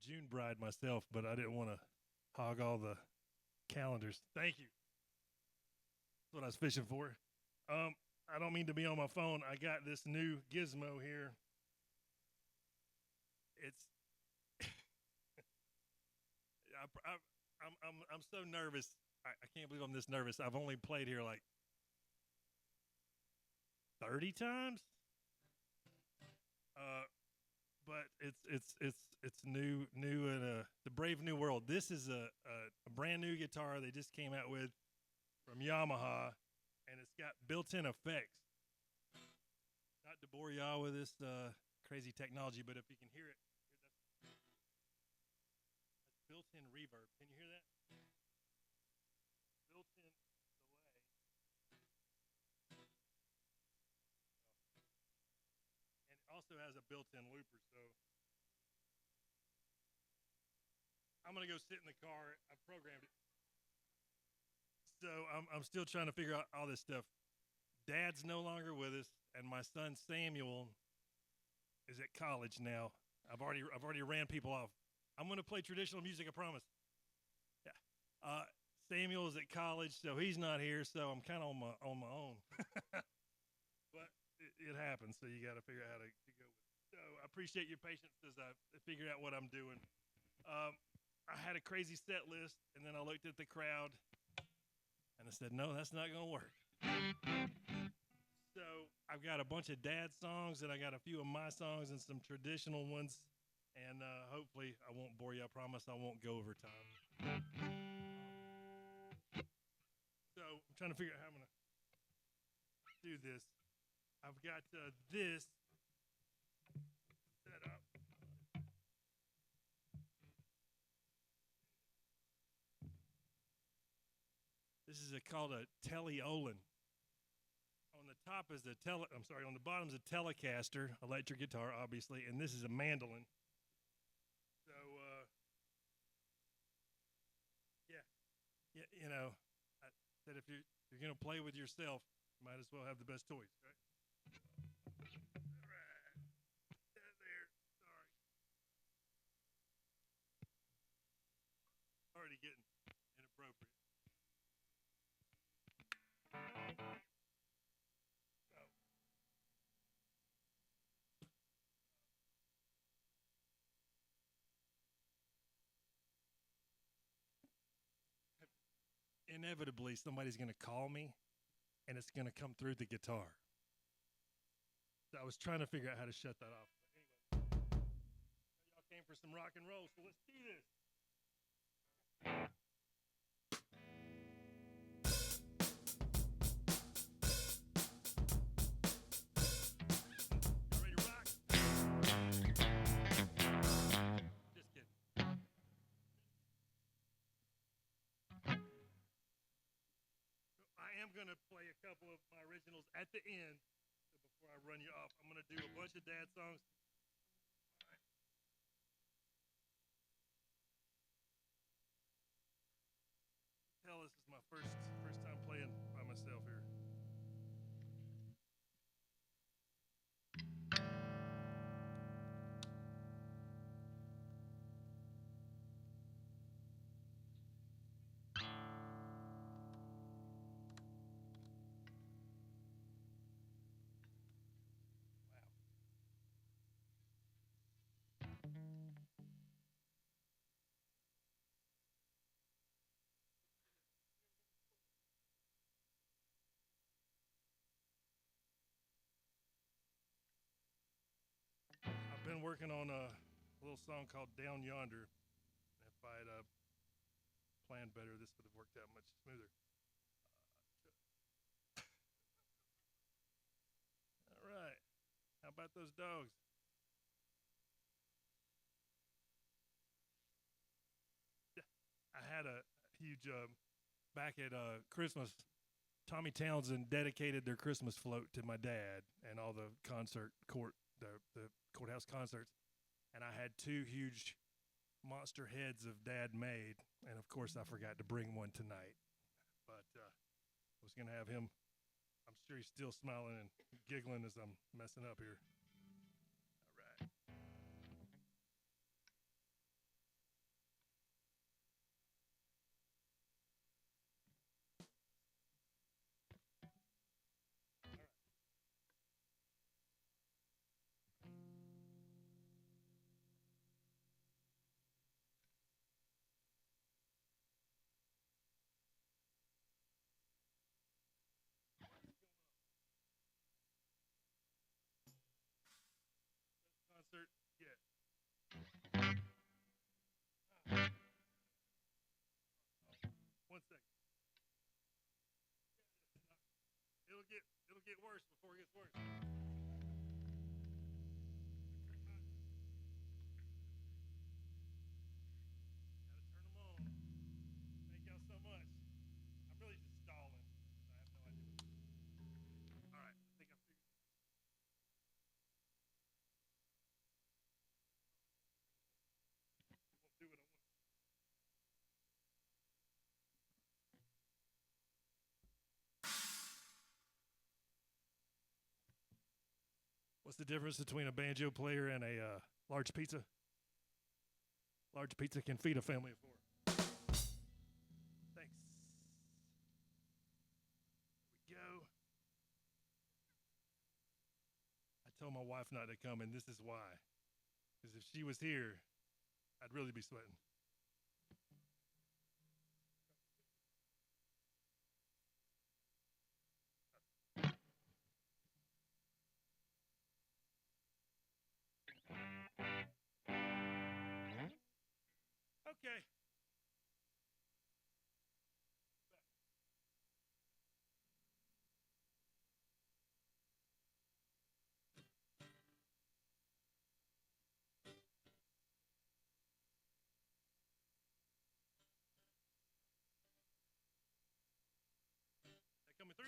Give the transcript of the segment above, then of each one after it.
June bride myself, but I didn't want to hog all the calendars. Thank you. That's what I was fishing for. Um, I don't mean to be on my phone. I got this new gizmo here. It's I'm so nervous. I can't believe I'm this nervous. I've only played here like 30 times. Uh, but it's new in the brave new world. This is a brand new guitar they just came out with from Yamaha, and it's got built-in effects. Not to bore y'all with this crazy technology, but if you can hear it, that's built-in reverb. Can you hear that? Built-in delay. And it also has a built-in looper, so I'm gonna go sit in the car. I've programmed it. So I'm still trying to figure out all this stuff. Dad's no longer with us, and my son Samuel is at college now. I've already ran people off. I'm gonna play traditional music, I promise. Yeah. Samuel is at college, so he's not here. So I'm kind of on my own. But it happens, so you got to figure out how to go with it. So I appreciate your patience as I figured out what I'm doing. I had a crazy set list, and then I looked at the crowd, and I said, no, that's not going to work. So I've got a bunch of dad songs, and I got a few of my songs and some traditional ones, and hopefully I won't bore you. I promise I won't go over time. So I'm trying to figure out how I'm going to do this. I've got this set up. This is called a Teleolin. On the top is on the bottom is a Telecaster, electric guitar, obviously, and this is a mandolin. So, yeah, I said if you're gonna play with yourself, you might as well have the best toys, right? All right, there. Sorry, already getting inappropriate. So, inevitably, somebody's gonna call me, and it's gonna come through the guitar. So I was trying to figure out how to shut that off. But anyway, y'all came for some rock and roll, so let's do this. Y'all ready to rock? Just kidding. So I am going to play a couple of my originals at the end. So before I run you off, I'm going to do a bunch of dad songs. All right. Hell, this is my first time playing by myself here. Wow. I've been working on a little song called Down Yonder. If I had planned better, this would have worked out much smoother. All right. How about those dogs? I had a huge back at Christmas. Tommy Townsend dedicated their Christmas float to my dad and all the the courthouse concerts, and I had two huge monster heads of dad made, and of course I forgot to bring one tonight. But I was gonna have him. I'm sure he's still smiling and giggling as I'm messing up here. All right. it'll get worse before it gets worse. Gotta turn them on. Thank y'all so much. I'm really just stalling. I have no idea. All right, I think I figured. Won't do what I want. What's the difference between a banjo player and a large pizza? Large pizza can feed a family of four. Thanks. Here we go. I told my wife not to come, and this is why. Because if she was here, I'd really be sweating. Okay. That coming through?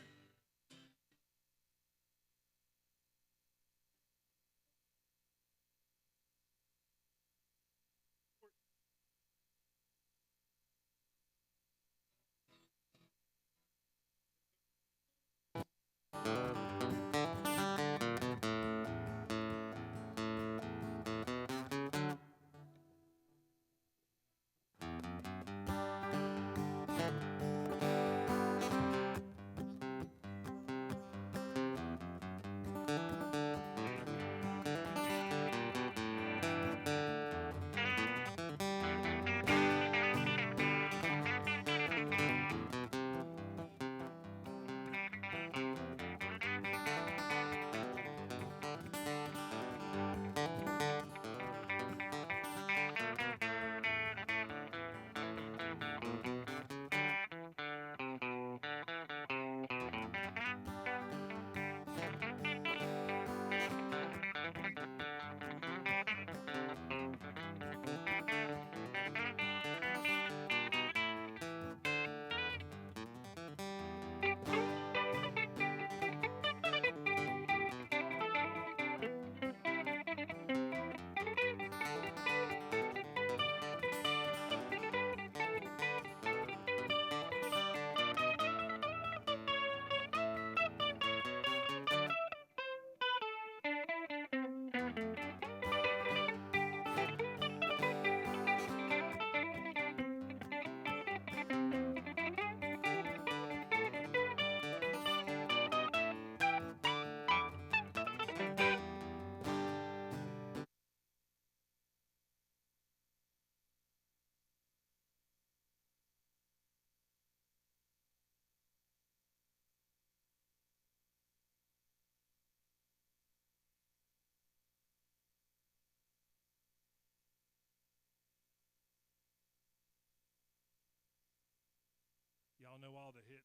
Y'all know all the hits.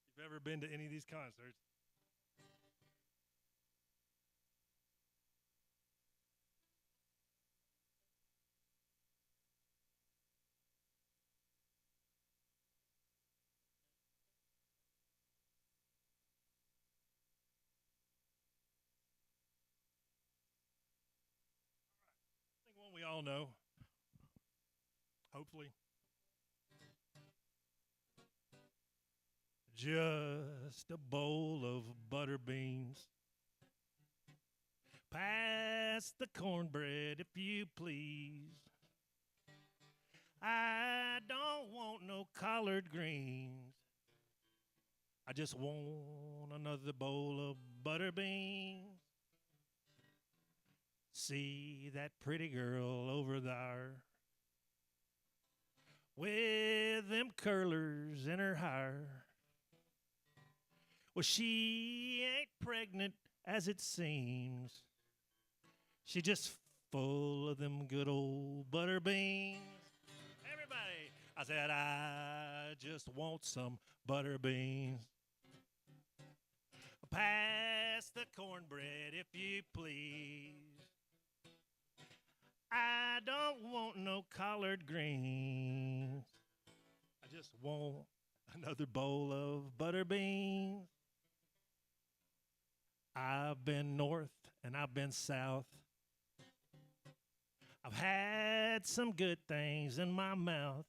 If you've ever been to any of these concerts, I think one we all know. Hopefully. Just a bowl of butter beans. Pass the cornbread if you please. I don't want no collard greens. I just want another bowl of butter beans. See that pretty girl over there with them curlers in her hair. Well, she ain't pregnant as it seems. She just full of them good old butter beans. Everybody, I said, I just want some butter beans. Pass the cornbread, if you please. I don't want no collard greens. I just want another bowl of butter beans. I've been north and I've been south. I've had some good things in my mouth.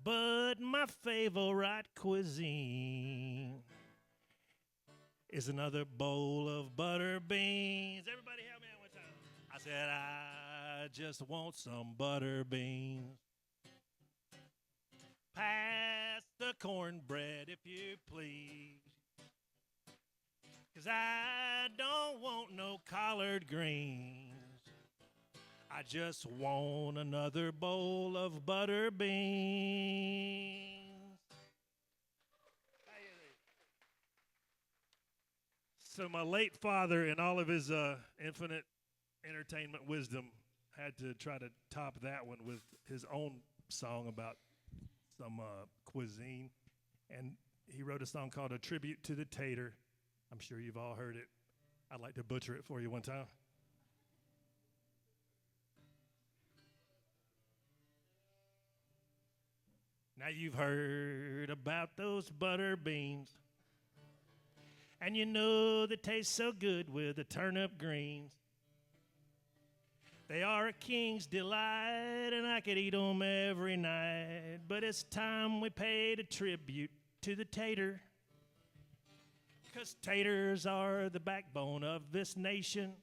But my favorite cuisine is another bowl of butter beans. Everybody help me out one time. I said, I just want some butter beans. Pass the cornbread, if you please. 'Cause I don't want no collard greens. I just want another bowl of butter beans. So my late father, in all of his infinite entertainment wisdom, had to try to top that one with his own song about some cuisine. And he wrote a song called A Tribute to the Tater. I'm sure you've all heard it. I'd like to butcher it for you one time. Now you've heard about those butter beans, and you know they taste so good with the turnip greens. They are a king's delight, and I could eat 'em every night. But it's time we paid a tribute to the tater, 'cause taters are the backbone of this nation.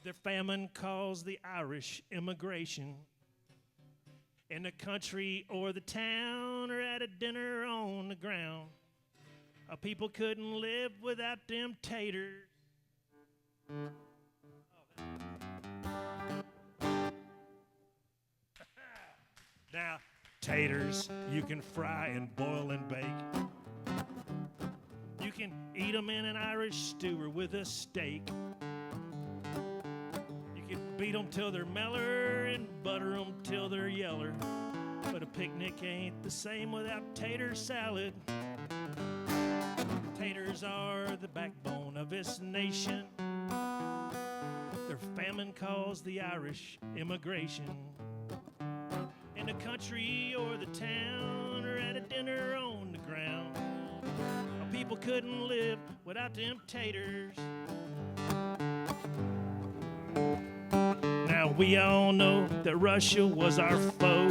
Their famine caused the Irish immigration. In the country or the town, or at a dinner on the ground, people couldn't live without them taters. Now, taters you can fry and boil and bake. You can eat them in an Irish stew or with a steak. You can beat them till they're meller and butter them till they're yeller. But a picnic ain't the same without tater salad. Taters are the backbone of this nation. Their famine caused the Irish immigration. In the country or the town, or at a dinner on the ground, people couldn't live without them taters. Now we all know that Russia was our foe.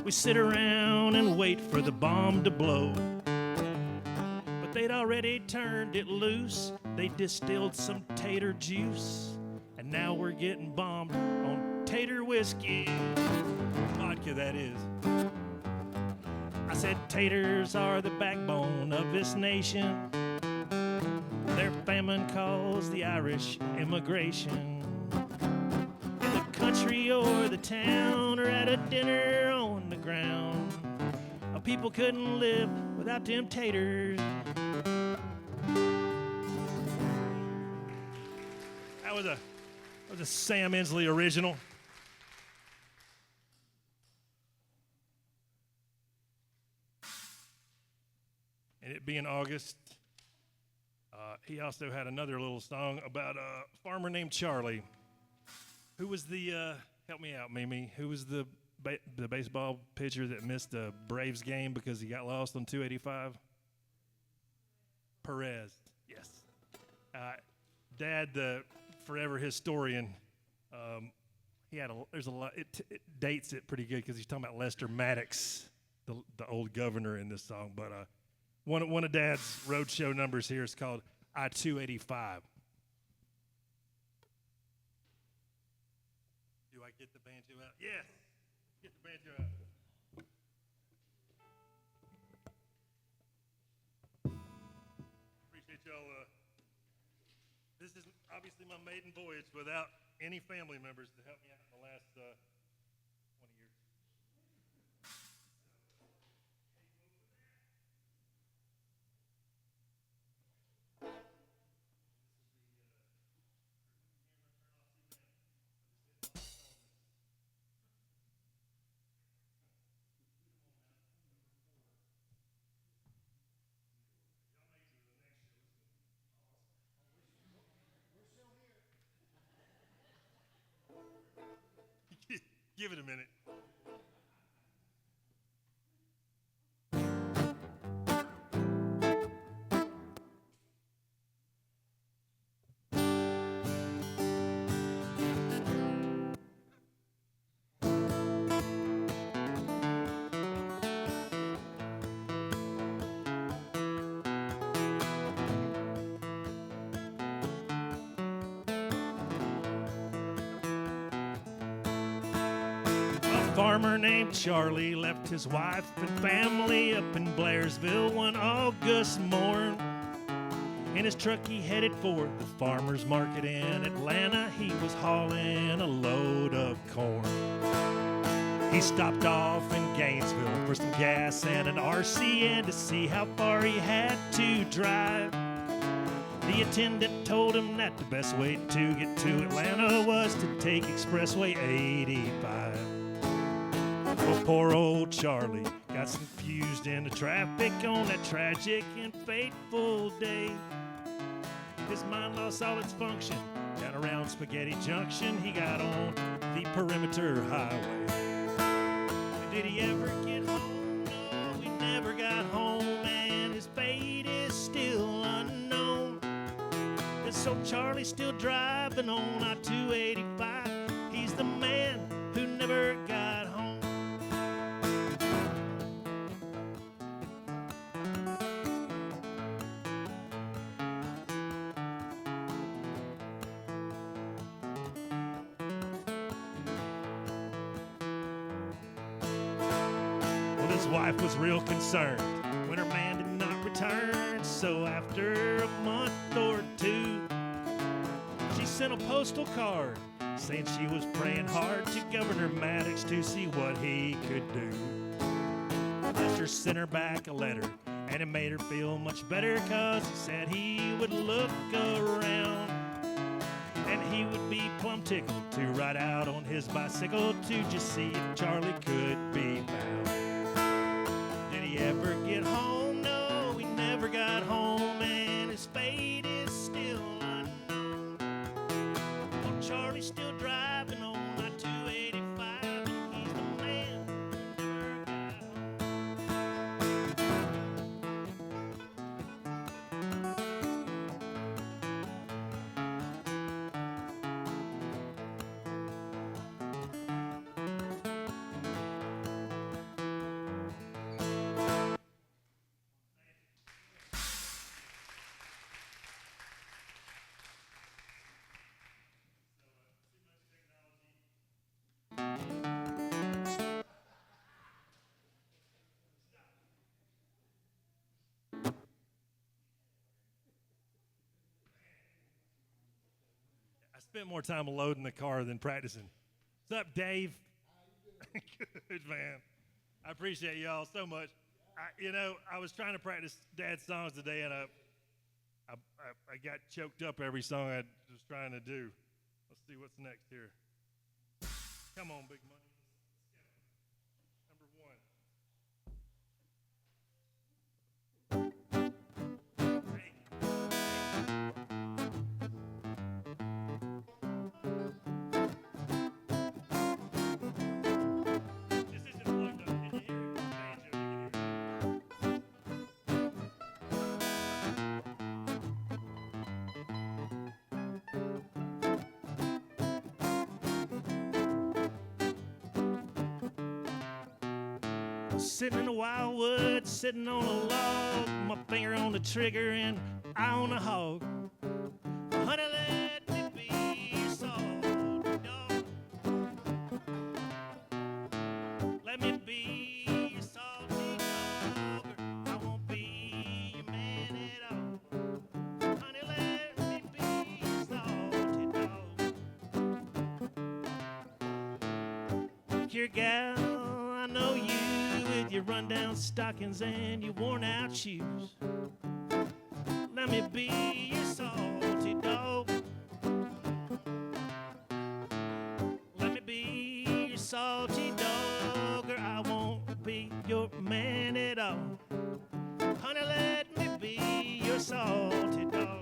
We sit around and wait for the bomb to blow. But they'd already turned it loose. They distilled some tater juice. And now we're getting bombed on tater whiskey. Vodka, that is. I said taters are the backbone of this nation. Their famine caused the Irish immigration. In the country or the town, or at a dinner on the ground, people couldn't live without them taters. That was a Sam Ensley original. And it being August, he also had another little song about a farmer named Charlie. Who was the, help me out, Mimi, who was the baseball pitcher that missed the Braves game because he got lost on 285? Perez, yes. Dad, the forever historian, he had there's a lot, it dates it pretty good because he's talking about Lester Maddox, the old governor in this song. But one of Dad's roadshow numbers here is called I-285. Do I get the banjo out? Yes, get the banjo out. Appreciate y'all. This is obviously my maiden voyage without any family members to help me out in the last 20 years. Give it a minute. A farmer named Charlie left his wife and family up in Blairsville one August morn. In his truck he headed for the farmer's market in Atlanta. He was hauling a load of corn. He stopped off in Gainesville for some gas and an RCN to see how far he had to drive. The attendant told him that the best way to get to Atlanta was to take Expressway 85. Well, poor old Charlie got confused in the traffic on that tragic and fateful day. His mind lost all its function. Down around Spaghetti Junction, he got on the perimeter highway. And did he ever get home? No, he never got home, and his fate is still unknown. And so Charlie's still driving on I-285. He's the man who never got home. His wife was real concerned when her man did not return. So after a month or two, she sent a postal card saying she was praying hard to Governor Maddox to see what he could do. Lester sent her back a letter, and it made her feel much better, cause he said he would look around and he would be plumb tickled to ride out on his bicycle to just see if Charlie could be found. Did he ever get home? No, he never got home, and his fate is still unknown. Well, Charlie's still driving on I-285, and he's the man who never got spent more time loading the car than practicing. What's up, Dave? Good, man. I appreciate y'all so much. I was trying to practice Dad's songs today, and I got choked up every song I was trying to do. Let's see what's next here. Come on, Big Money. Number one. Sitting in the wildwood, sitting on a log, my finger on the trigger and eye on the hog. Honey, let me be your salty dog. Let me be your salty dog, or I won't be your man at all. Honey, let me be your salty dog. Look here, gal, I know you with your run-down stockings and your worn-out shoes. Let me be your salty dog. Let me be your salty dog, or I won't be your man at all. Honey, let me be your salty dog.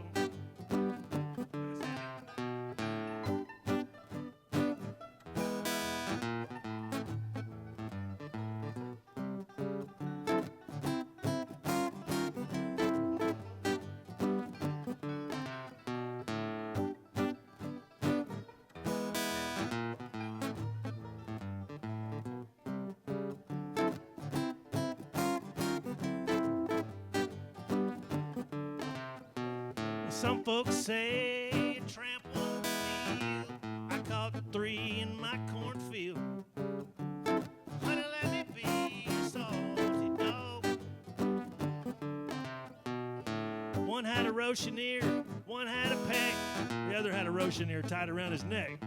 Some folks say a tramp won't steal. I caught 3 in my cornfield. Honey, let me be your salty dog. One had a rocheneer, one had a peck, the other had a rocheneer tied around his neck.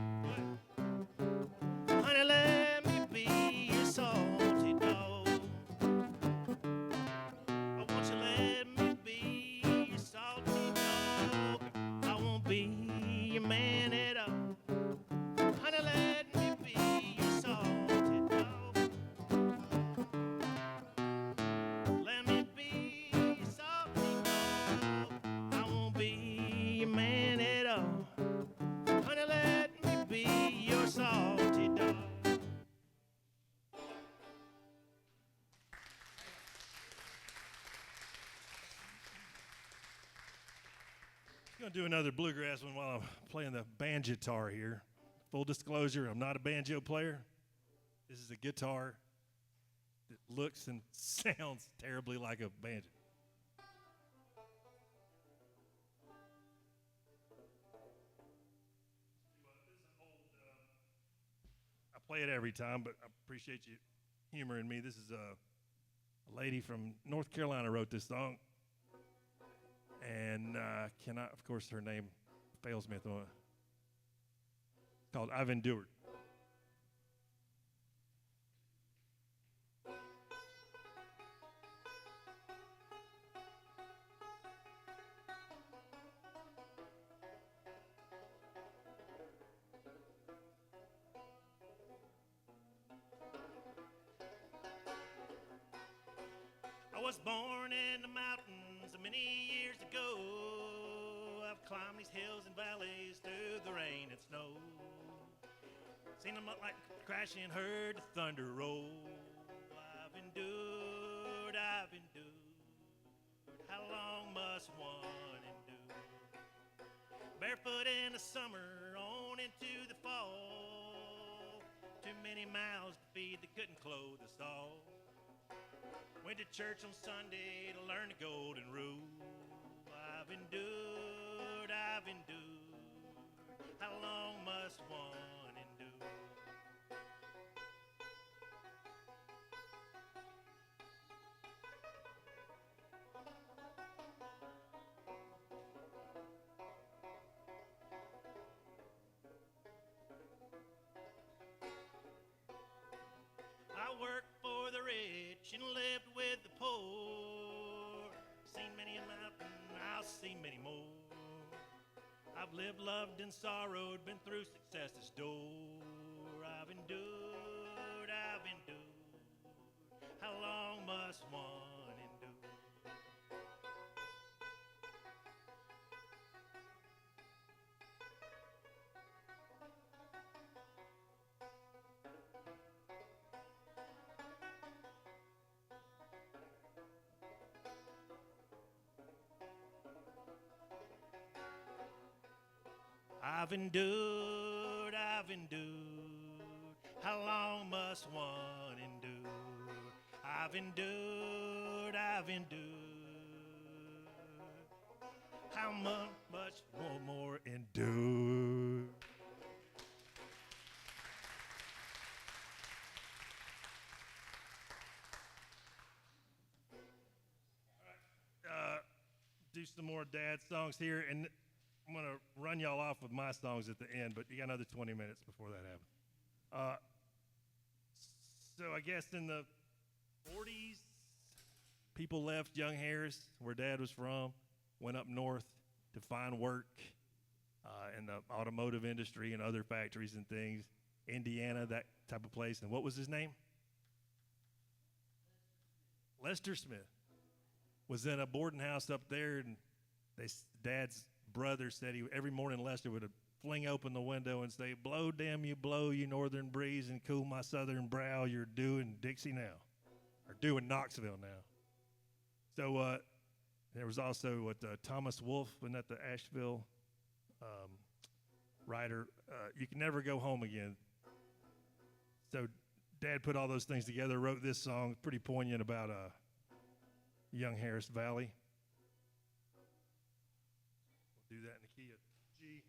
Honey, let me be your salty dog. I want you let me be your salty dog. I won't be your man at all. Honey, let me be your salty dog. Let me be your salty dog. I won't be your man at all. Honey, let me be your salty dog. I'm going to do another bluegrass one while I'm playing the banjo-tar here. Full disclosure, I'm not a banjo player. This is a guitar that looks and sounds terribly like a banjo. I play it every time, but I appreciate you humoring me. This is a lady from North Carolina wrote this song. And of course, her name fails me at the moment. It's called I've Endured. I was born in the mountains many years ago. I've climbed these hills and valleys through the rain and snow. Seen them look like crashing, heard the thunder roll. I've endured, I've endured. How long must one endure? Barefoot in the summer, on into the fall. Too many mouths to feed that couldn't clothe us all. Went to church on Sunday to learn the golden rule. I've endured, I've endured. How long must one endure? I worked for the rich and lived with the poor. Seen many a mountain, I'll see many more. I've lived, loved, and sorrowed, been through success's door. I've endured, I've endured. How long must one endure? I've endured, I've endured. How long must one endure? I've endured, I've endured. How much more endure? Do some more dad songs here, and I'm going to run y'all off with my songs at the end, but you got another 20 minutes before that happens. So I guess in the 40s, people left Young Harris, where Dad was from, went up north to find work in the automotive industry and other factories and things. Indiana, that type of place. And what was his name? Lester Smith was in a boarding house up there, and Dad's brother said every morning Lester would fling open the window and say, "Blow, damn you, blow, you northern breeze, and cool my southern brow. You're due in Dixie now, or due in Knoxville now." So there was also Thomas Wolfe, wasn't that the Asheville writer? You Can Never Go Home Again. So Dad put all those things together, wrote this song, pretty poignant about Young Harris Valley. do that in the key of G.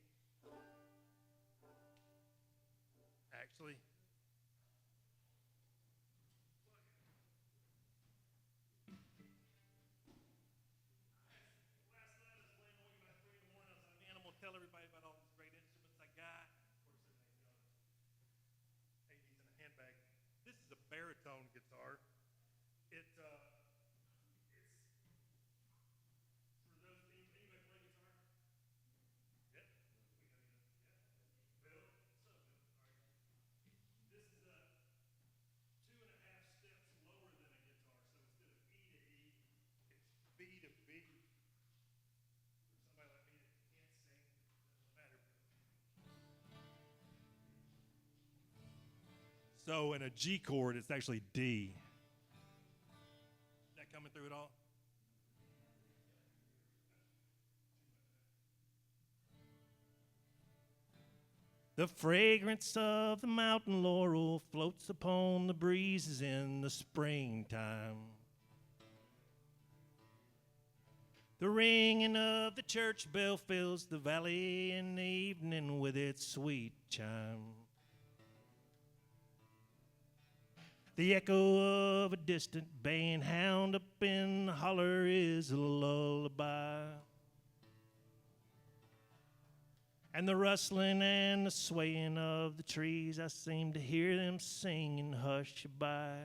Actually, last night I was laying awake about 3 in the morning. I was like, man, I'm gonna tell everybody about all these great instruments I got. Of course, everything's got 80s in a handbag. This is a baritone guitar. It it's for those people. Anybody play guitar? Yep. Bill. So Bill. All right. This is a 2.5 steps lower than a guitar. So instead of E to E, it's B to B. For somebody like me that can't sing, doesn't matter. So in a G chord, it's actually D. Is that coming through at all? The fragrance of the mountain laurel floats upon the breezes in the springtime. The ringing of the church bell fills the valley in the evening with its sweet chime. The echo of a distant baying hound up in the holler is a lullaby. And the rustling and the swaying of the trees, I seem to hear them singing hush-a-bye.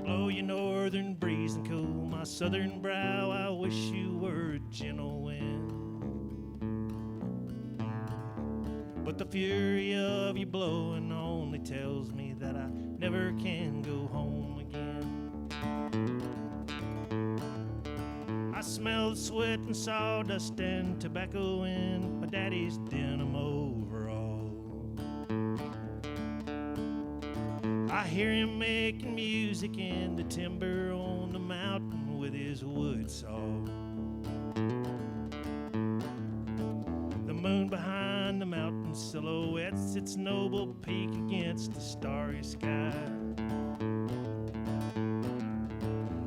Blow your northern breeze and cool my southern brow, I wish you were a gentle wind. But the fury of your blowing only tells me that I never can go home again. I smell the sweat and sawdust and tobacco in my daddy's denim overall. I hear him making music in the timber on the mountain with his wood saw. The moon behind the mountain silhouettes its noble peak against the starry sky.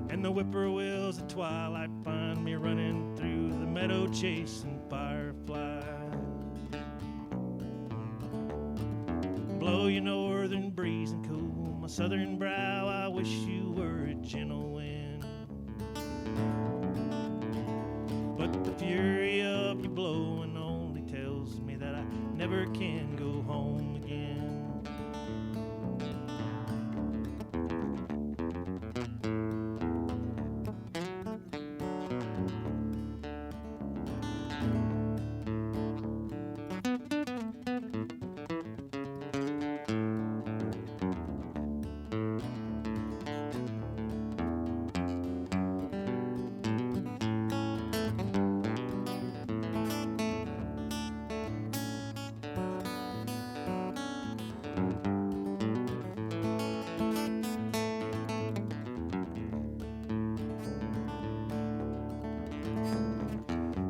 And the whippoorwills at twilight find me running through the meadow chasing fireflies. Blow your northern breeze and cool my southern brow, I wish you were a gentle wind. But the fury of your blowing only tells me that I never can go home again.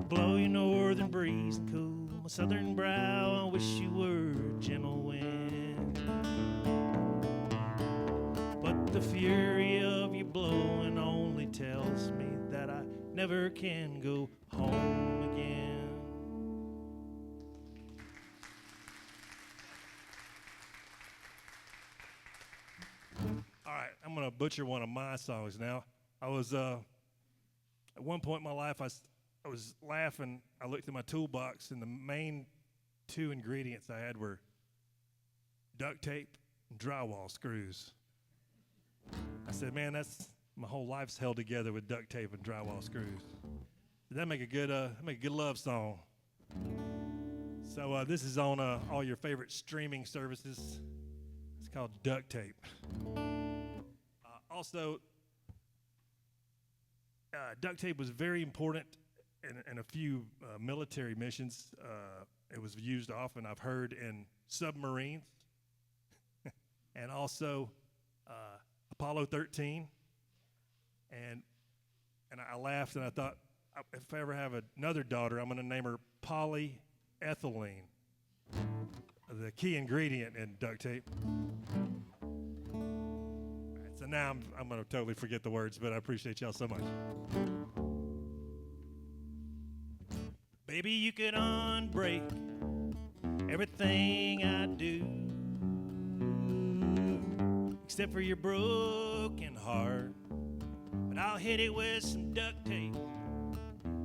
Blow your northern breeze and cool my southern brow, I wish you were a gentle wind. But the fury of your blowing only tells me that I never can go home again. All right, I'm going to butcher one of my songs now. I was, at one point in my life, I was laughing. I looked at my toolbox, and the main 2 ingredients I had were duct tape and drywall screws. I said, man, that's my whole life's held together with duct tape and drywall screws. Did that make a good love song? So this is on all your favorite streaming services. It's called Duct Tape. Also, duct tape was very important in a few military missions. It was used often, I've heard, in submarines and also Apollo 13. And I laughed and I thought, if I ever have another daughter, I'm going to name her polyethylene, the key ingredient in duct tape. All right, so now I'm going to totally forget the words, but I appreciate y'all so much. Baby, you could unbreak everything I do, except for your broken heart. But I'll hit it with some duct tape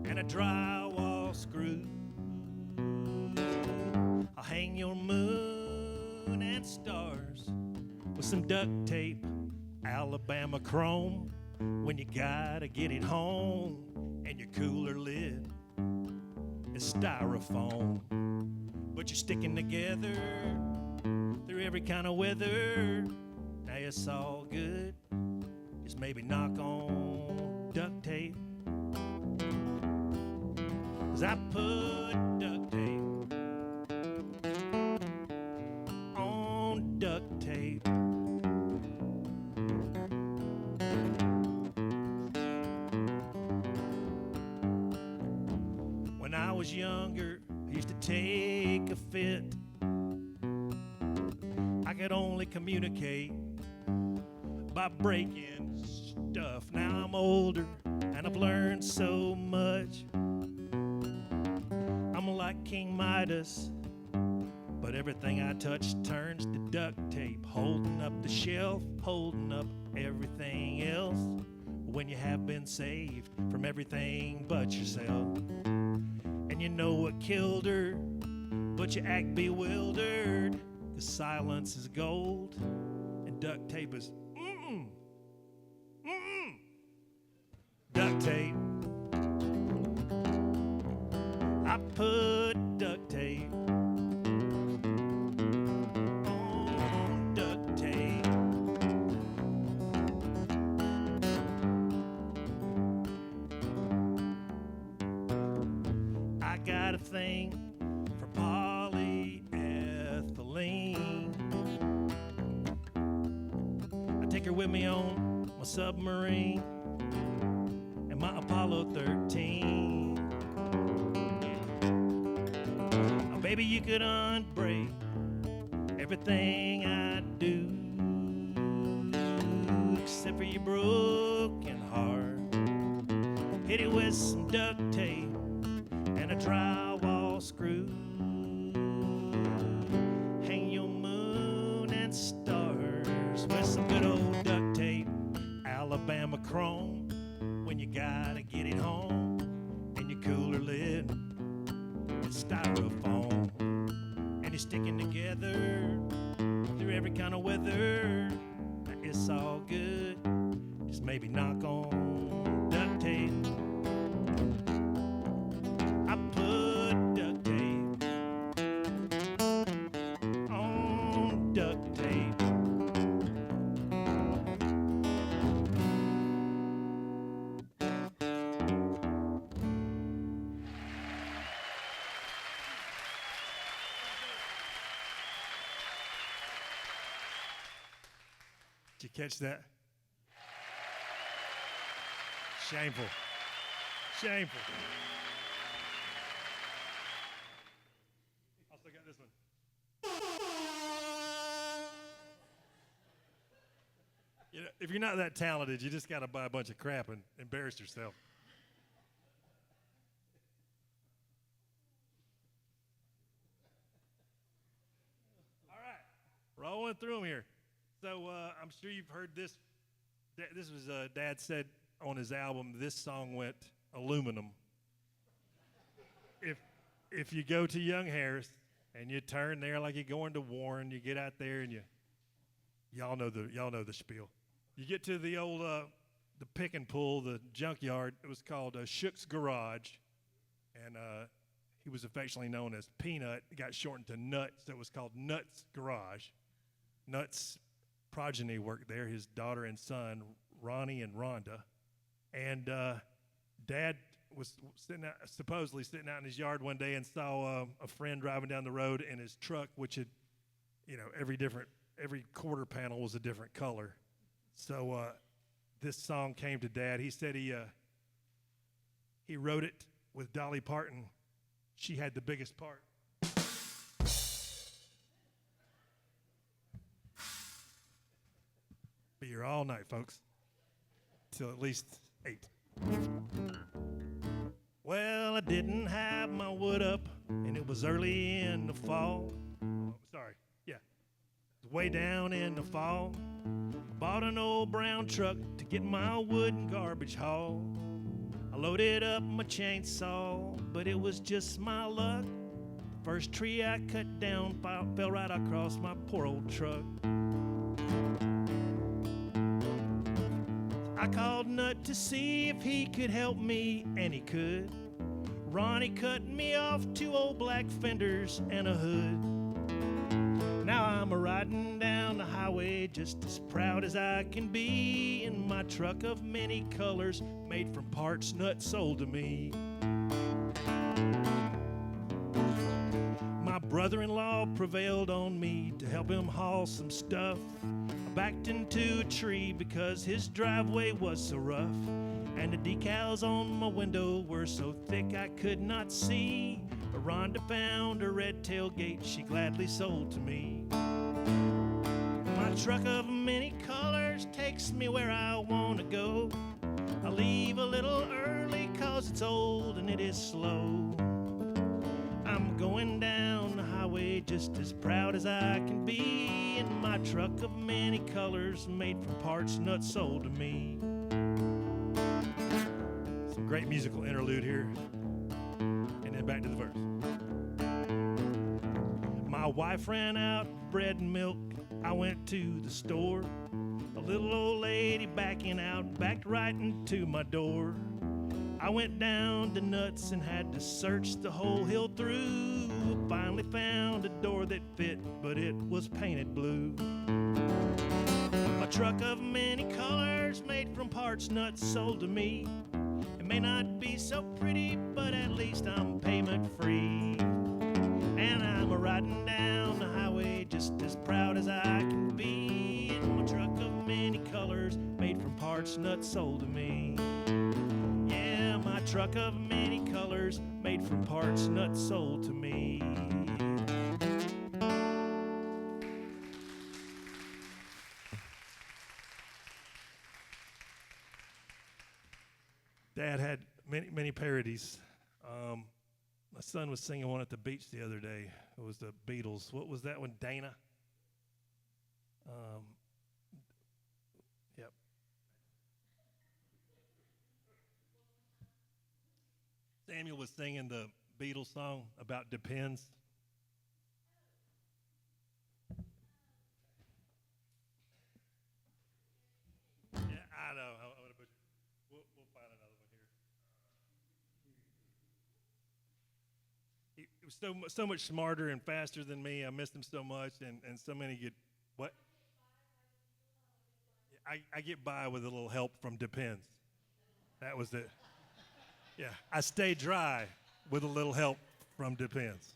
and a drywall screw. I'll hang your moon and stars with some duct tape, Alabama chrome, when you gotta get it home, and your cooler lid is styrofoam. But you're sticking together through every kind of weather. Now it's all good. Just maybe knock on duct tape. 'Cause I put duct tape on duct tape. When I was younger, I used to take a fit. I could only communicate by breaking stuff. Now I'm older and I've learned so much. I'm like King Midas, but everything I touch turns to duct tape, holding up the shelf, holding up everything else. When you have been saved from everything but yourself, and you know what killed her, but you act bewildered, 'cause silence is gold and duct tape is duct tape. I put duct tape on duct tape. I got a thing for polyethylene. I take her with me on my submarine and my Apollo 13. Oh, baby, you could unbreak everything I do, except for your broken heart. Hit it with some duct tape and a drywall screw. Hang your moon and stars with some good old duct tape, Alabama chrome, when you gotta get it home, and your cooler lid is styrofoam. And you're sticking together through every kind of weather. Now it's all good. Just maybe knock on duct tape. I put duct tape on duct tape. Did you catch that? Shameful. Shameful. Also got this one. You know, if you're not that talented, you just got to buy a bunch of crap and embarrass yourself. All right, rolling through them here. So I'm sure you've heard this. This was Dad said on his album, this song went aluminum. If you go to Young Harris and you turn there like you're going to Warren, you get out there and y'all know the spiel. You get to the old the pick and pull, the junkyard. It was called Shook's Garage, and he was affectionately known as Peanut. It got shortened to Nuts, so it was called Nuts Garage. Nuts' progeny worked there, his daughter and son, Ronnie and Rhonda. And Dad was supposedly sitting out in his yard one day and saw a friend driving down the road in his truck, which had, every quarter panel was a different color. So this song came to Dad. He said he wrote it with Dolly Parton. She had the biggest part. Be here all night, folks, till at least 8. Well, I didn't have my wood up, and it was early in the fall. Oh, sorry, yeah, it was way down in the fall. Bought an old brown truck to get my wood and garbage hauled. I loaded up my chainsaw, but it was just my luck. The first tree I cut down fell right across my poor old truck. I called Nut to see if he could help me, and he could. Ronnie cut me off 2 old black fenders and a hood. Now I'm a-riding down the highway just as proud as I can be in my truck of many colors made from parts Nut sold to me. My brother-in-law prevailed on me to help him haul some stuff. I backed into a tree because his driveway was so rough, and the decals on my window were so thick I could not see. But Rhonda found a red tailgate she gladly sold to me. My truck of many colors takes me where I want to go. I leave a little early 'cause it's old and it is slow. I'm going down the highway just as proud as I can be in my truck of many colors made from parts Nut sold to me. Some great musical interlude here, and then back to the verse. My wife ran out of bread and milk. I went to the store. A little old lady backing out backed right into my door. I went down to Nuts and had to search the whole hill through. Finally found a door that fit, but it was painted blue. A truck of many colors made from parts Nuts sold to me. It may not be so pretty, but at least I'm payment free. And I'm a-riding down the highway just as proud as I can be in my truck of many colors made from parts Nuts sold to me. Yeah, my truck of many colors made from parts Nuts sold to me. Dad had many parodies. My son was singing one at the beach the other day. It was the Beatles. What was that one? Dana? Yep. Samuel was singing the Beatles song about Depends. Yeah, I know. We'll find another one here. He was so much smarter and faster than me. I missed him so much, and so many get what? I get by with a little help from Depends. That was it. Yeah, I stay dry with a little help from Depends.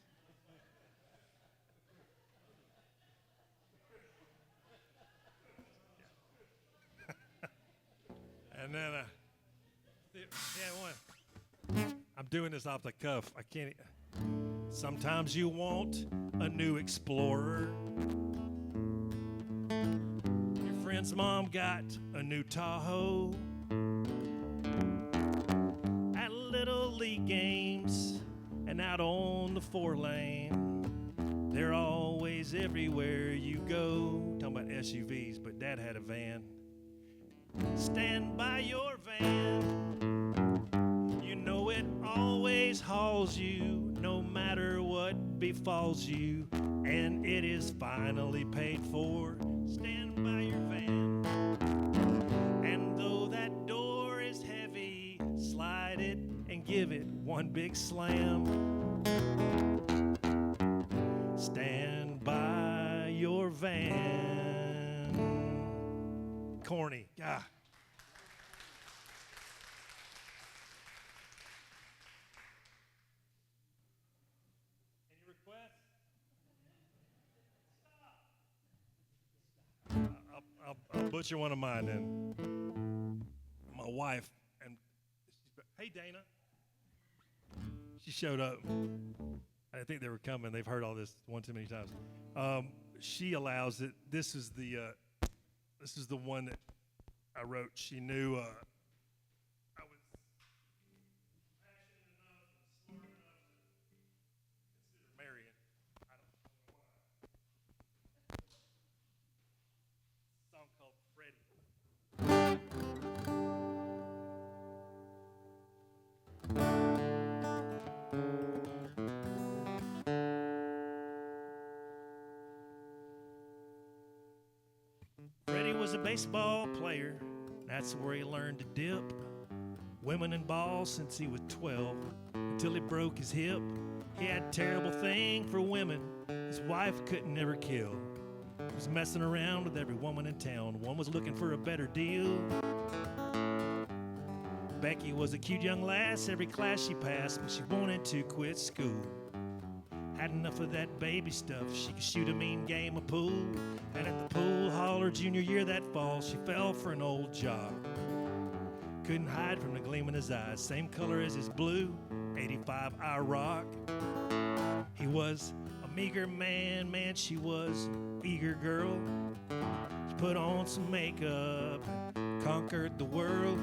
And then, yeah, one. I'm doing this off the cuff. I can't. Sometimes you want a new explorer. Your friend's mom got a new Tahoe. At Little League games and out on the 4-lane. They're always everywhere you go. Talking about SUVs, but Dad had a van. Stand by your van. You know it always hauls you, no matter what befalls you, and it is finally paid for. Stand by your van. And though that door is heavy, slide it and give it one big slam. Stand by your van. Corny. God. Any requests? I'll butcher one of mine then. My wife, and hey, Dana. She showed up. I didn't think they were coming. They've heard all this one too many times. She allows it. This is the one that I wrote. She knew I was passionate enough was a baseball player. That's where he learned to dip. Women and balls since he was 12, until he broke his hip. He had a terrible thing for women his wife couldn't ever kill. He was messing around with every woman in town. One was looking for a better deal. Becky was a cute young lass, every class she passed, but she wanted to quit school. Had enough of that baby stuff, she could shoot a mean game of pool. And at the pool hall her junior year that fall, she fell for an old jock. Couldn't hide from the gleam in his eyes, same color as his blue 85 IROC. He was a meager man, she was eager girl. She put on some makeup, conquered the world.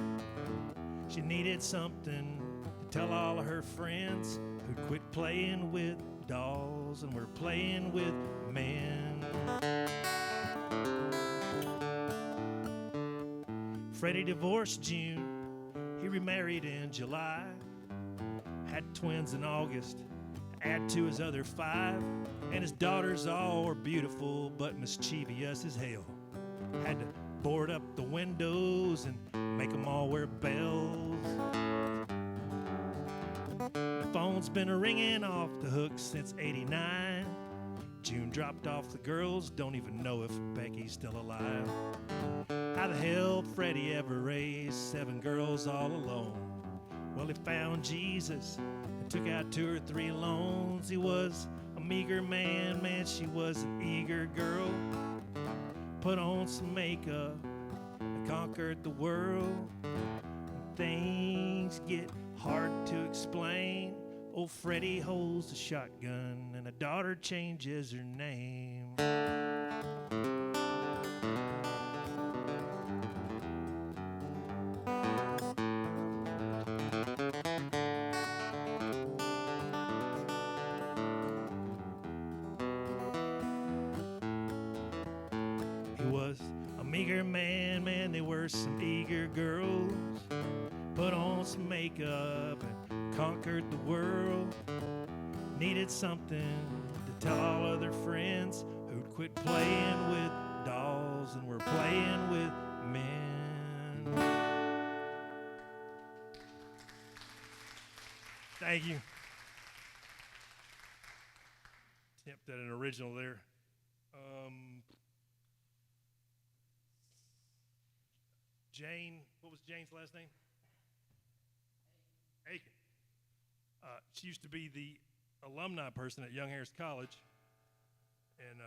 She needed something to tell all of her friends who'd quit playing with dolls and were playing with men. Freddie divorced June, he remarried in July. Had twins in August, add to his other 5. And his daughters all were beautiful but mischievous as hell. Had to board up the windows and make them all wear bells. The phone's been ringing off the hook since '89. June dropped off the girls, don't even know if Becky's still alive. How the hell Freddie ever raised 7 girls all alone? Well, he found Jesus and took out 2 or 3 loans. He was a meager man, she was an eager girl. Put on some makeup and conquered the world. When things get hard to explain, old Freddie holds a shotgun and a daughter changes her name. He was a meager man, there were some eager girls. Put on some makeup and conquered the world. Needed something to tell all other friends who'd quit playing with dolls and were playing with men. Thank you. Attempt at an original there. Jane, what was Jane's last name? Aiken. She used to be the alumni person at Young Harris College, and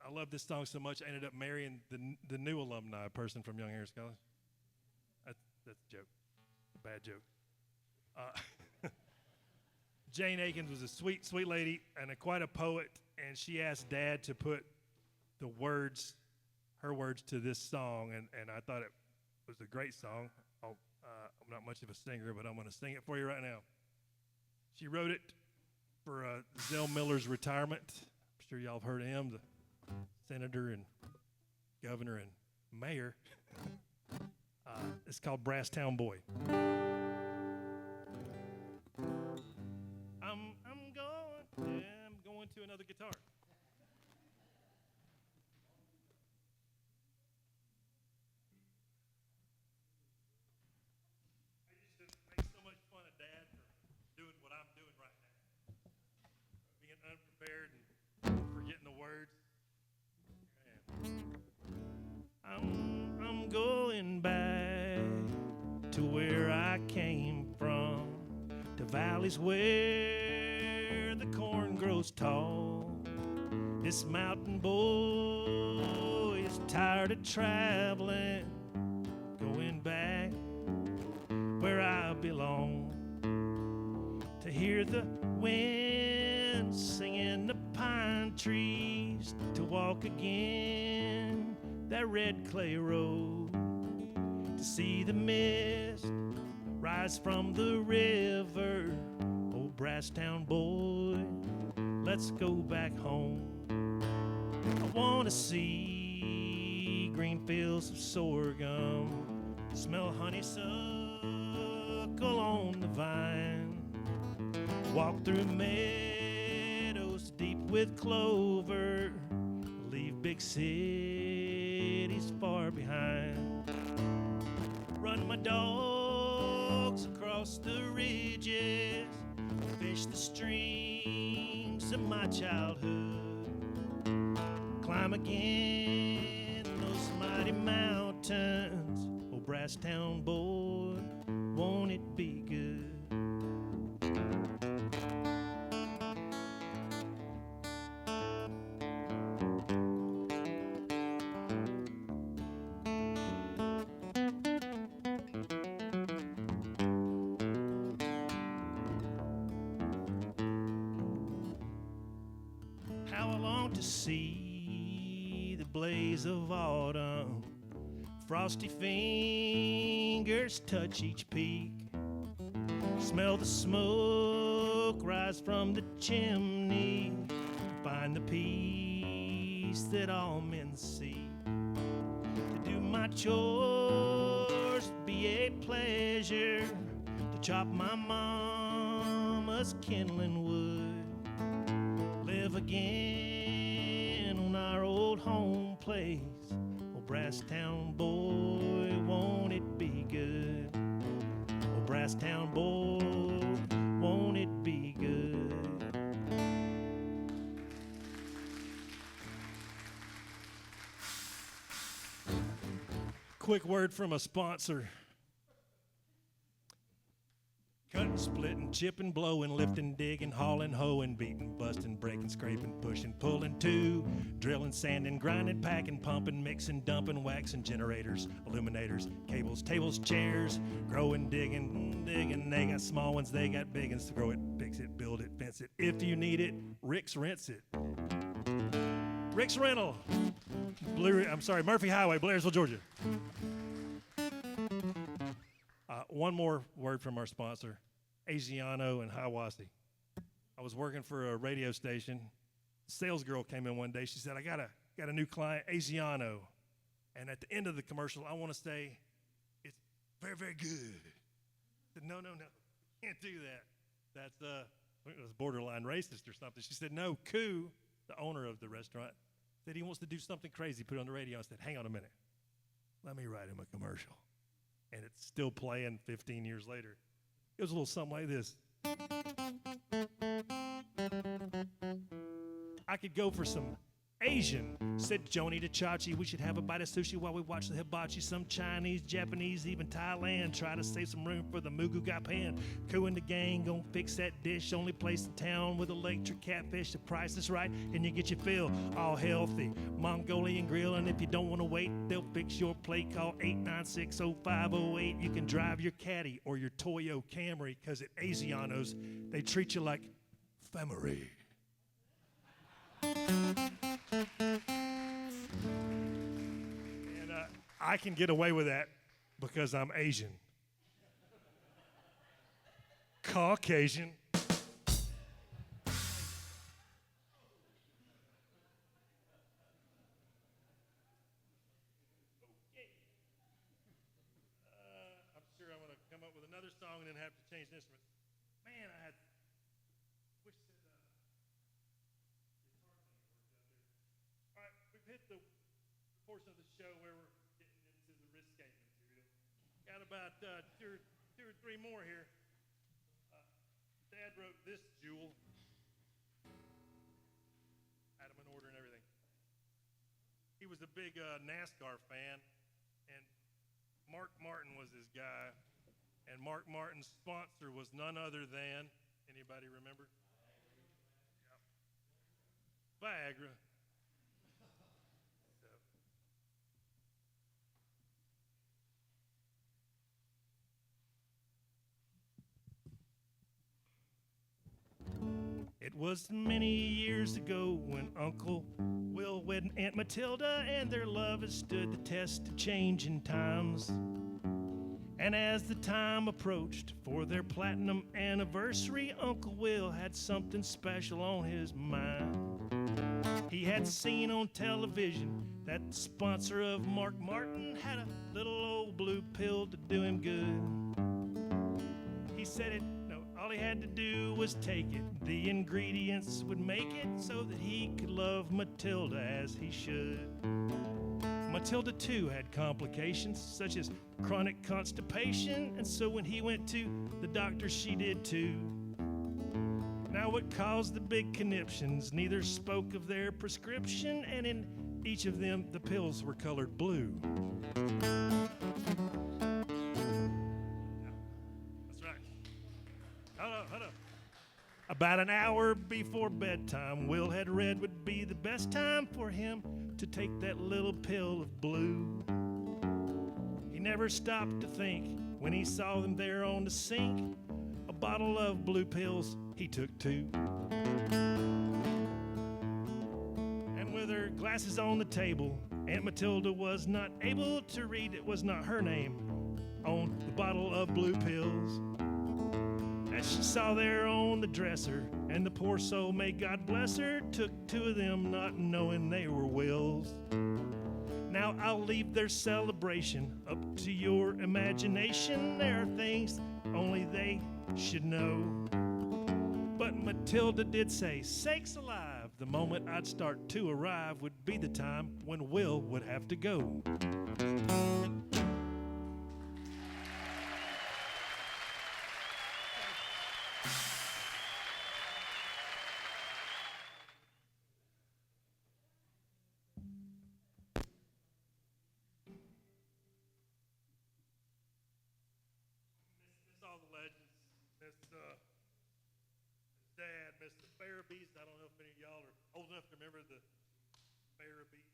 I love this song so much I ended up marrying the new alumni person from Young Harris College. That's a joke, a bad joke. Jane Akins was a sweet, sweet lady and quite a poet, and she asked Dad to put the words, her words to this song, and I thought it was a great song. I'm not much of a singer, but I'm going to sing it for you right now. She wrote it for Zell Miller's retirement. I'm sure y'all have heard of him, the senator and governor and mayor. It's called Brasstown Boy. I'm going to another guitar. I used to make so much fun of Dad for doing what I'm doing right now. Being unprepared and forgetting the words. I'm going back to where I came from, to valleys where the corn grows tall. This mountain boy is tired of traveling, going back where I belong, to hear the wind singing the pine trees, to walk again that red clay road, to see the mist rise from the river. Oh, Brasstown boy, let's go back home. I want to see green fields of sorghum, smell honeysuckle on the vine, walk through meadows deep with clover, leave big cities far behind. Run my dogs across the ridges, fish the streams of my childhood, climb again those mighty mountains. Oh, Brasstown boy, won't it be good? How I long to see the blaze of autumn, frosty fingers touch each peak, smell the smoke rise from the chimney, find the peace that all men seek. To do my chores be a pleasure, to chop my mama's kindling wood, live again on our old home place. Oh, Brasstown boy, won't it be good? Oh, Brasstown boy, won't it be good? Quick word from a sponsor. Cutting, splitting, chipping, blowing, lifting, digging, hauling, hoeing, beating, busting, breaking, scraping, pushing, pulling, too, drilling, sanding, grinding, packing, pumping, mixing, dumping, waxing, generators, illuminators, cables, tables, chairs, growing, digging, digging. They got small ones, they got big ones. To grow it, fix it, build it, fence it. If you need it, Rick's rents it. Rick's Rental, Murphy Highway, Blairsville, Georgia. One more word from our sponsor, Asiano and Hiawassee. I was working for a radio station. Sales girl came in one day. She said, I got a new client, Asiano. And at the end of the commercial, I want to say, it's very, very good. I said, no, can't do that. That's it was borderline racist or something. She said, no, Koo, the owner of the restaurant, said he wants to do something crazy, put it on the radio. I said, hang on a minute. Let me write him a commercial. And it's still playing 15 years later. It was a little something like this. I could go for some Asian, said Joni to Chachi. We should have a bite of sushi while we watch the hibachi. Some Chinese, Japanese, even Thailand. Try to save some room for the Mugu Gai Pan. Koo and the gang gon' fix that dish. Only place in town with electric catfish. The price is right and you get your fill. All healthy, Mongolian grill. And if you don't want to wait, they'll fix your plate. Call 896-0508. You can drive your Caddy or your Toyo Camry, because at Asianos, they treat you like family. And I can get away with that because I'm Asian. Caucasian. I'm sure I'm going to come up with another song and then have to change instruments. Man, I wish that all right, we've hit the portion of the show where we're getting into the risque material. Got about two or three more here. Dad wrote this jewel. Had them in order and everything. He was a big NASCAR fan, and Mark Martin was his guy. And Mark Martin's sponsor was none other than, anybody remember? Viagra. It was many years ago when Uncle Will wed Aunt Matilda, and their love has stood the test of changing times. And as the time approached for their platinum anniversary, Uncle Will had something special on his mind. He had seen on television that the sponsor of Mark Martin had a little old blue pill to do him good. He said all he had to do was take it. The ingredients would make it so that he could love Matilda as he should. Matilda, too, had complications such as chronic constipation, and so when he went to the doctor, she did too. Now, what caused the big conniptions? Neither spoke of their prescription, and in each of them, the pills were colored blue. That's right. Hold up. About an hour before bedtime, Will had read would be the best time for him to take that little pill of blue. He never stopped to think when he saw them there on the sink. A bottle of blue pills, he took two. And with her glasses on the table, Aunt Matilda was not able to read, it was not her name on the bottle of blue pills. As she saw there on the dresser, and the poor soul, may God bless her, took two of them not knowing they were Will's. Now I'll leave their celebration up to your imagination. There are things only they should know. But Matilda did say, sakes alive, the moment I'd start to arrive would be the time when Will would have to go. Mr. Farabee. I don't know if many of y'all are old enough to remember the Farabee.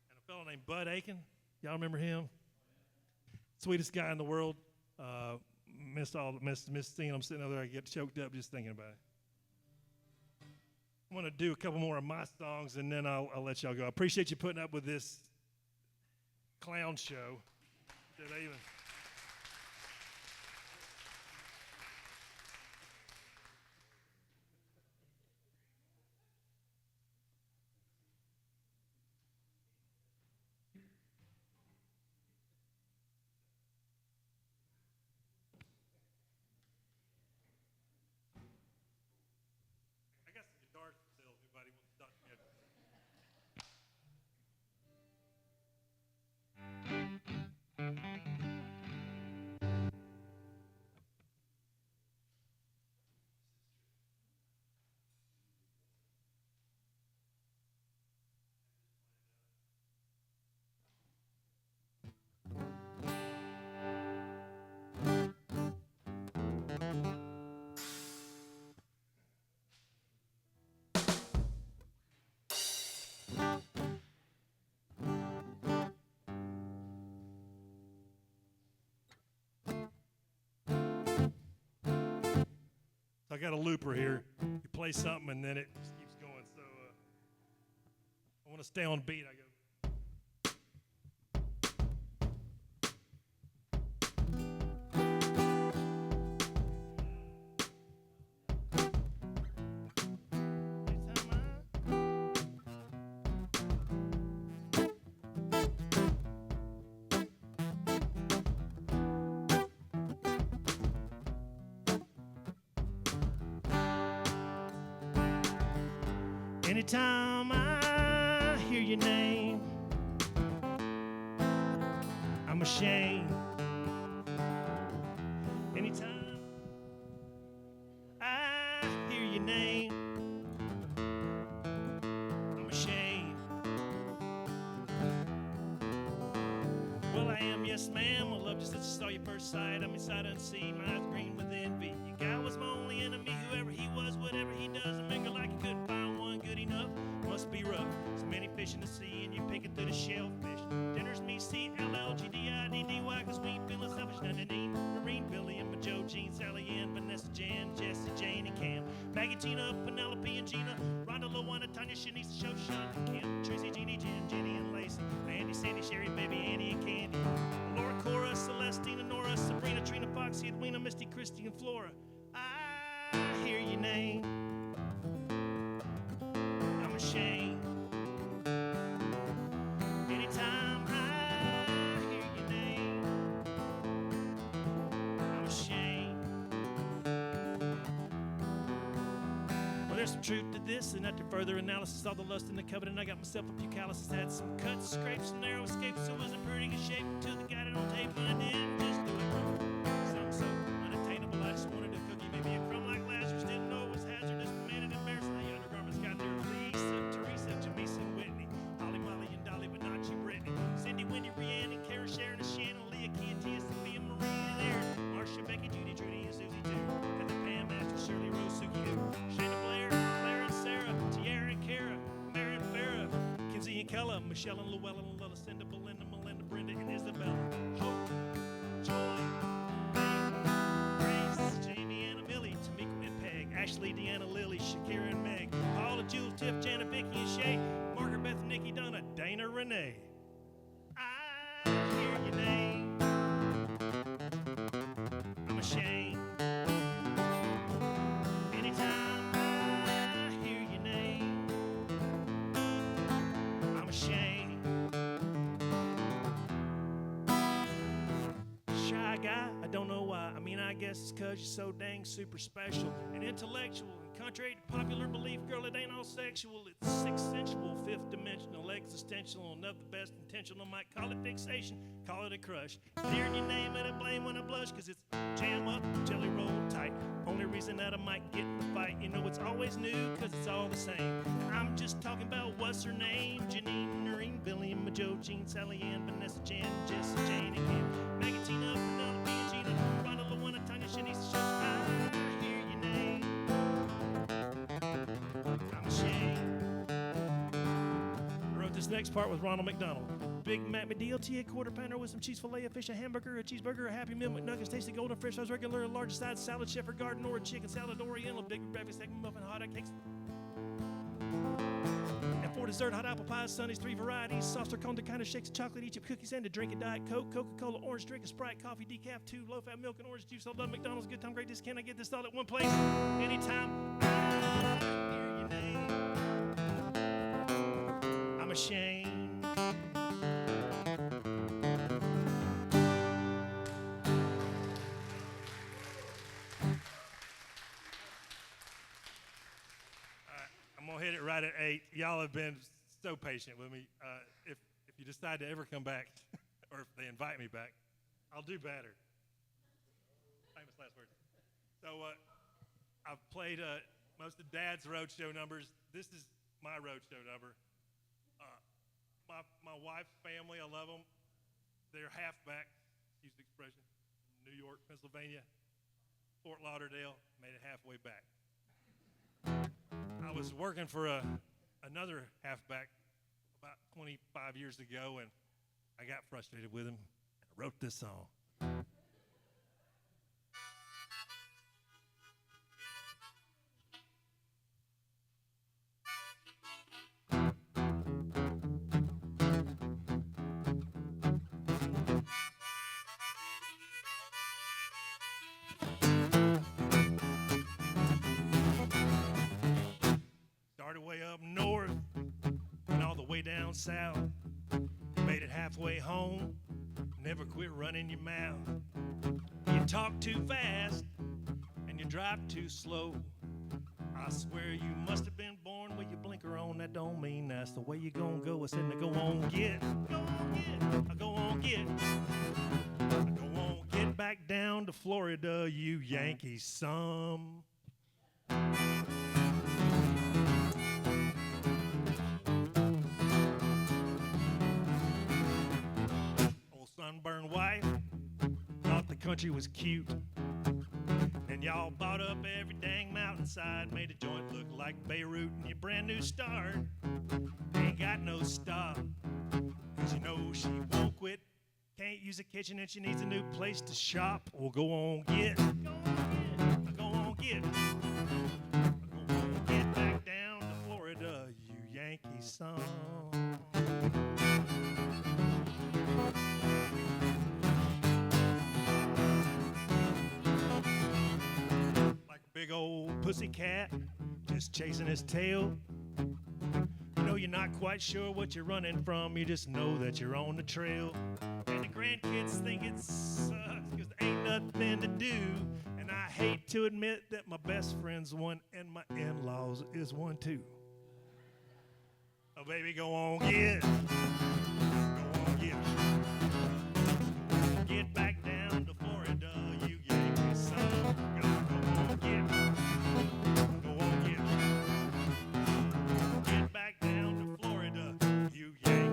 And a fellow named Bud Aiken. Y'all remember him? Sweetest guy in the world. Miss seeing him sitting over there. I get choked up just thinking about it. I'm going to do a couple more of my songs, and then I'll let y'all go. I appreciate you putting up with this clown show. Did I even... I got a looper here. You play something and then it just keeps going. So I want to stay on beat. I go. Anytime I hear your name, I'm ashamed. Anytime I hear your name, I'm ashamed. Well, I am, yes, ma'am. Well, love just as I saw you first sight. I'm inside unseen, my eyes green with envy. Your guy was my only enemy, whoever he was, whatever he does, I make her like you couldn't find one good enough. Must be rough. So many fish in the sea, and you're picking through the shellfish. Dinner's me, CLLGDIDDY, cause we ain't feeling selfish. None Marine, Billy, and my Joe, Jean, Sally, Ann, Vanessa, Jan, Jesse, Jane, and Cam. Maggie, Tina, Penelope, and Gina. Rhonda, Luana, Tanya, Shanice, Shoshan, and Kim. Tracy, Jeannie, Jen, Jenny, and Lacey. Mandy, Sandy, Sherry, Baby, Annie, and Candy. Laura, Cora, Celestina, Nora, Sabrina, Trina, Foxy, Edwina, Misty, Christy, and Flora. I hear your name. I'm ashamed. Anytime I hear your name, I'm ashamed. Well, there's There's some truth to this, and after further analysis, all the lust in the covenant, I got myself a few calluses, had some cuts, scrapes, and narrow escapes, so it was in pretty good shape until they got it on tape, and I didn't just do it. Something so unattainable, I just wanted a cookie, maybe a crumb like Lazarus, didn't know it was hazardous, made it embarrassing. The undergarments got their Lisa, Teresa, Jamisa, and Whitney, Holly, Molly, and Dolly, but not you, Brittany, Cindy, Wendy, Rhiannon, and Kara, Sharon, and Shannon, Leah, Kia, Tia, Sophia, Maria, and Aaron, Marcia, Becky, Judy, Trudy, and Susie, too, and the Pam, Master, Shirley, Rose, Suki, who, Shayna, Blair, Claire, and Sarah, Tiara, and Kara, Mary, and Farrah, Kinsey, and Kella, Michelle, and Llewellyn, and Lilla, Cinda, Belinda, Melinda, Brenda, and Isabella, Hope, Joy, Grace, Jamie, Anna, Millie, Tamika, and Peg, Ashley, Deanna, Lily, Shakira, and Meg, Paula, Jules, Tiff, Jana, Vicky, and Shay, Margaret, Beth, Nikki, Donna, Dana, Renee. I hear your name. I'm ashamed. Anytime I hear your name, I'm ashamed. Shy guy, I don't know why. I mean, I guess it's 'cause you're so dang super special and intellectual. And contrary to popular belief, girl, it ain't all sexual. It's sixth sensual, fifth dimensional, existential, and of the best intentional. Might call it fixation, call it a crush. Hearing your name and I blame when I blush, 'cause it's jam up, jelly roll tight. Only reason that I might get in the fight, you know it's always new, 'cause it's all the same. And I'm just talking about what's her name. Janine, Noreen, Billy, and Joe, Jean, Sally Ann, Vanessa, Jan, Jess, Jane, and Kim, Maggie, Tina, Penelope, and Gina, Rhonda, Luana, Tanya, Shanice, Shows. I hear your name. I'm ashamed. I wrote this next part with Ronald McDonald. Big Mac McDLT, a quarter pounder with some cheese fillet, a fish, a hamburger, a cheeseburger, a Happy Meal, McNuggets, tasty golden fresh fries, regular, large size salad, Shepherd Garden, or chicken salad, Oriental, big breakfast, egg muffin, hot cakes. And for dessert, hot apple pies, Sundays, 3 varieties, softer cone to kind of shakes, chocolate, Egypt cookies, and a drink, a Diet Coke, Coca-Cola, orange drink, a Sprite, coffee, decaf, 2 low-fat milk, and orange juice, all done McDonald's, good time, great discount. I get this all at one place. Anytime I hear your name, I'm ashamed. I'm gonna hit it right at 8. Y'all have been so patient with me. If you decide to ever come back, or if they invite me back, I'll do better. Famous last words. So I've played most of Dad's roadshow numbers. This is my roadshow number. My wife's family, I love them. They're halfback, excuse the expression, New York, Pennsylvania, Fort Lauderdale, made it halfway back. I was working for another halfback about 25 years ago, and I got frustrated with him. I wrote this song. Started way up north and all the way down south. Made it halfway home, never quit running your mouth. You talk too fast and you drive too slow. I swear you must have been born with your blinker on. That don't mean that's the way you gon' go. I said to go on get, go on get, go on get, go on get back down to Florida, you Yankee some. Sunburned wife thought the country was cute, and y'all bought up every dang mountainside, made a joint look like Beirut, and your brand new start ain't got no stop, 'cause you know she won't quit, can't use a kitchen, and she needs a new place to shop. Well, go on get, go on get, go on get, go on get back down to Florida, you Yankee son. Big old pussycat just chasing his tail. You know you're not quite sure what you're running from, you just know that you're on the trail. And the grandkids think it sucks 'cause there ain't nothing to do. And I I hate to admit that my best friend's one and my in-laws is one too. Oh, baby, go on, get. Go on, get. Get back down to Florida, you Yankee son. Go on, get. Go on, get. Get back down to Florida, you Yankee.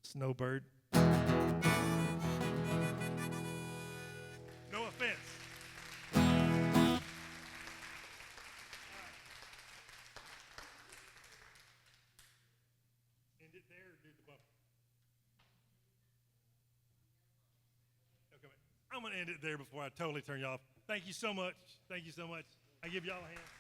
Snowbird. No offense. End it there or do the bumper? Okay, I'm going to end it there before I totally turn you off. Thank you so much. Thank you so much. I give y'all a hand.